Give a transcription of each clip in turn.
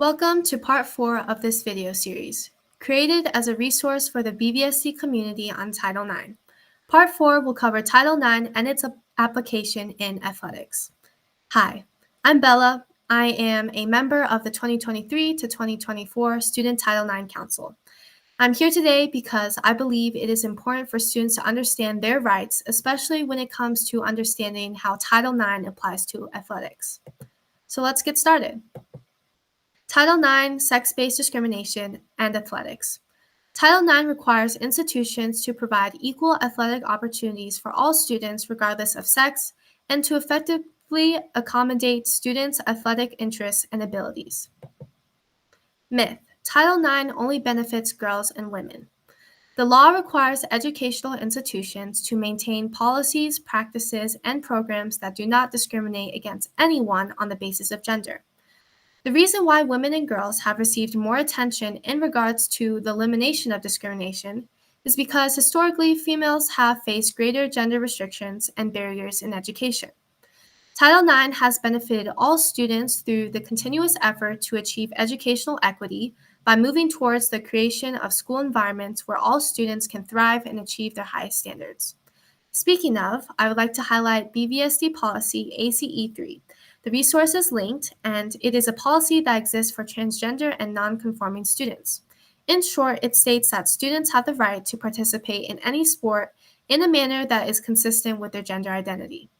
Welcome to part 4 of this video series, created as a resource for the BVSC community on Title IX. Part 4 will cover Title IX and its application in athletics. Hi, I'm Bella. I am a member of the 2023 to 2024 Student Title IX Council. I'm here today because I believe it is important for students to understand their rights, especially when it comes to understanding how Title IX applies to athletics. So let's get started. Title IX, Sex-Based Discrimination, and Athletics. Title IX requires institutions to provide equal athletic opportunities for all students regardless of sex and to effectively accommodate students' athletic interests and abilities. Myth: Title IX only benefits girls and women. The law requires educational institutions to maintain policies, practices, and programs that do not discriminate against anyone on the basis of gender. The reason why women and girls have received more attention in regards to the elimination of discrimination is because historically females have faced greater gender restrictions and barriers in education. Title IX has benefited all students through the continuous effort to achieve educational equity by moving towards the creation of school environments where all students can thrive and achieve their highest standards. Speaking of, I would like to highlight BVSD policy ACE3. The resource is linked, and it is a policy that exists for transgender and non-conforming students. In short, it states that students have the right to participate in any sport in a manner that is consistent with their gender identity.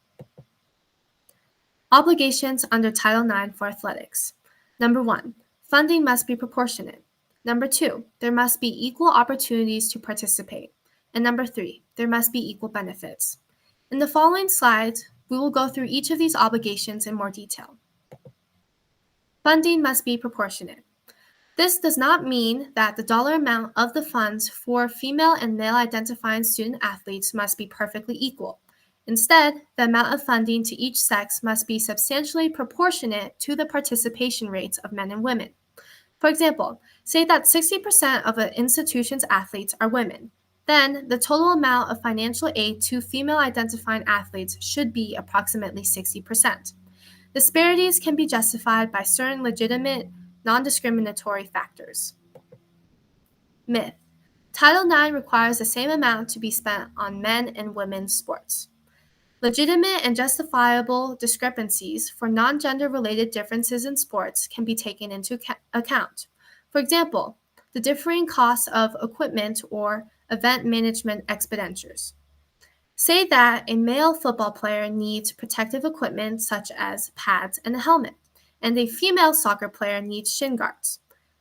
Obligations under Title IX for athletics. Number 1, funding must be proportionate. Number 2, there must be equal opportunities to participate. And number 3, there must be equal benefits. In the following slides, we will go through each of these obligations in more detail. Funding must be proportionate. This does not mean that the dollar amount of the funds for female and male identifying student athletes must be perfectly equal. Instead, the amount of funding to each sex must be substantially proportionate to the participation rates of men and women. For example, say that 60% of an institution's athletes are women. Then, the total amount of financial aid to female identifying athletes should be approximately 60%. Disparities can be justified by certain legitimate, non-discriminatory factors. Myth: Title IX requires the same amount to be spent on men and women's sports. Legitimate and justifiable discrepancies for non-gender related differences in sports can be taken into account. For example, the differing costs of equipment or event management expenditures. Say that a male football player needs protective equipment such as pads and a helmet, and a female soccer player needs shin guards.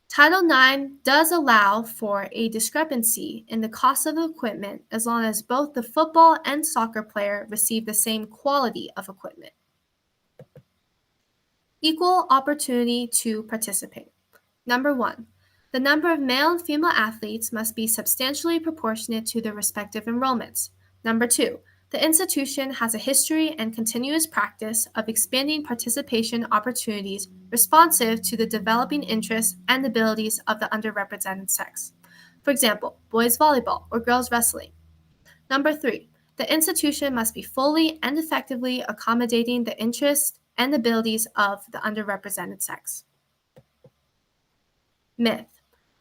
Title IX does allow for a discrepancy in the cost of the equipment as long as both the football and soccer player receive the same quality of equipment. Equal opportunity to participate. Number 1, the number of male and female athletes must be substantially proportionate to their respective enrollments. Number 2, the institution has a history and continuous practice of expanding participation opportunities responsive to the developing interests and abilities of the underrepresented sex. For example, boys volleyball or girls wrestling. Number 3, the institution must be fully and effectively accommodating the interests and abilities of the underrepresented sex. Myth: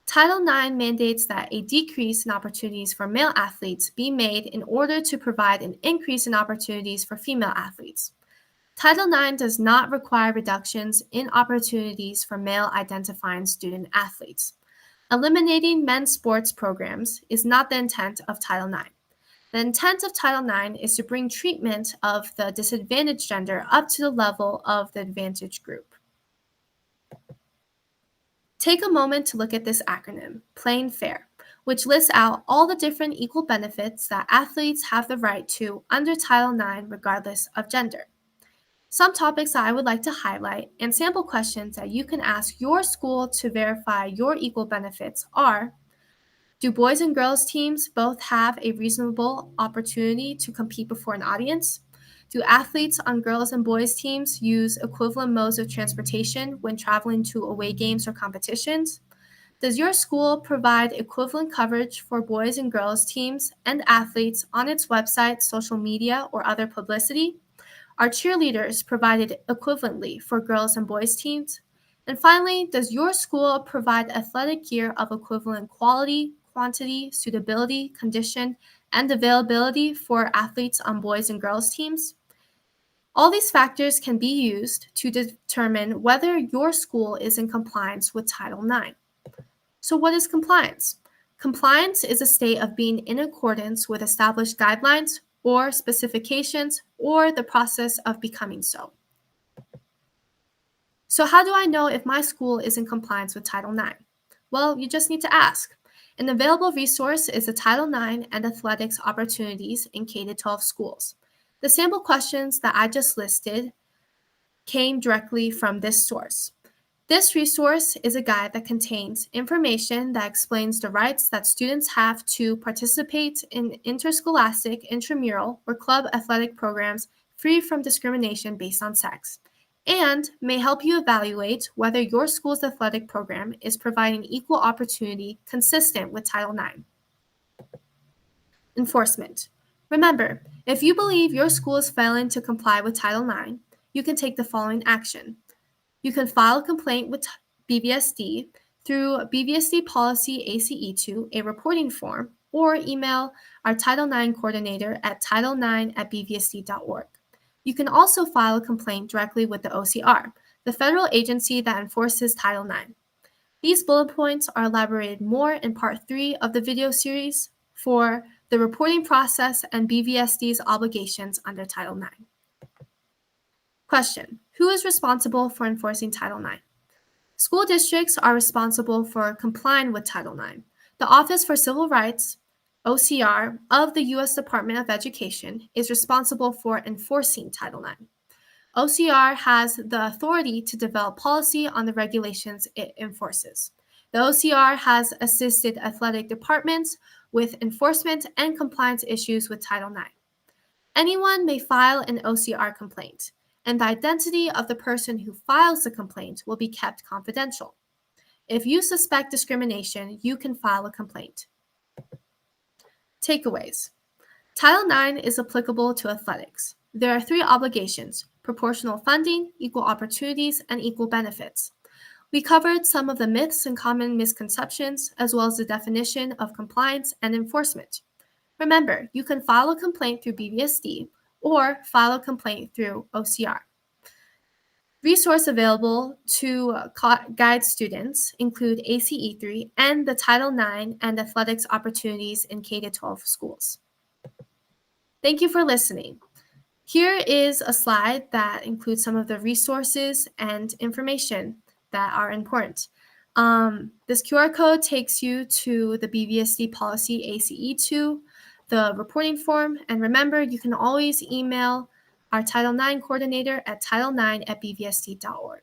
Title IX mandates that a decrease in opportunities for male athletes be made in order to provide an increase in opportunities for female athletes. Title IX does not require reductions in opportunities for male identifying student athletes. Eliminating men's sports programs is not the intent of Title IX. The intent of Title IX is to bring treatment of the disadvantaged gender up to the level of the advantaged group. Take a moment to look at this acronym, Playing Fair, which lists out all the different equal benefits that athletes have the right to under Title IX regardless of gender. Some topics that I would like to highlight and sample questions that you can ask your school to verify your equal benefits are: do boys and girls teams both have a reasonable opportunity to compete before an audience? Do athletes on girls and boys teams use equivalent modes of transportation when traveling to away games or competitions? Does your school provide equivalent coverage for boys and girls teams and athletes on its website, social media, or other publicity? Are cheerleaders provided equivalently for girls and boys teams? And finally, does your school provide athletic gear of equivalent quality, quantity, suitability, condition, and availability for athletes on boys and girls teams? All these factors can be used to determine whether your school is in compliance with Title IX. So what is compliance? Compliance is a state of being in accordance with established guidelines or specifications or the process of becoming so. So how do I know if my school is in compliance with Title IX? Well, you just need to ask. An available resource is the Title IX and athletics opportunities in K-12 schools. The sample questions that I just listed came directly from this source. This resource is a guide that contains information that explains the rights that students have to participate in interscholastic, intramural, or club athletic programs free from discrimination based on sex, and may help you evaluate whether your school's athletic program is providing equal opportunity consistent with Title IX. Enforcement. Remember, if you believe your school is failing to comply with Title IX, you can take the following action. You can file a complaint with BVSD through BVSD Policy ACE2, a reporting form, or email our Title IX coordinator at title9@bvsd.org. You can also file a complaint directly with the OCR, the federal agency that enforces Title IX. These bullet points are elaborated more in Part 3 of the video series for the reporting process and BVSD's obligations under Title IX. Question: who is responsible for enforcing Title IX? School districts are responsible for complying with Title IX. The Office for Civil Rights, OCR, of the U.S. Department of Education is responsible for enforcing Title IX. OCR has the authority to develop policy on the regulations it enforces. The OCR has assisted athletic departments with enforcement and compliance issues with Title IX. Anyone may file an OCR complaint, and the identity of the person who files the complaint will be kept confidential. If you suspect discrimination, you can file a complaint. Takeaways. Title IX is applicable to athletics. There are 3 obligations: proportional funding, equal opportunities, and equal benefits. We covered some of the myths and common misconceptions, as well as the definition of compliance and enforcement. Remember, you can file a complaint through BVSD or file a complaint through OCR. Resources available to guide students include ACE3 and the Title IX and athletics opportunities in K-12 schools. Thank you for listening. Here is a slide that includes some of the resources and information that are important. This QR code takes you to the BVSD policy ACE2, the reporting form, and remember, you can always email our Title IX coordinator at title9@bvsd.org.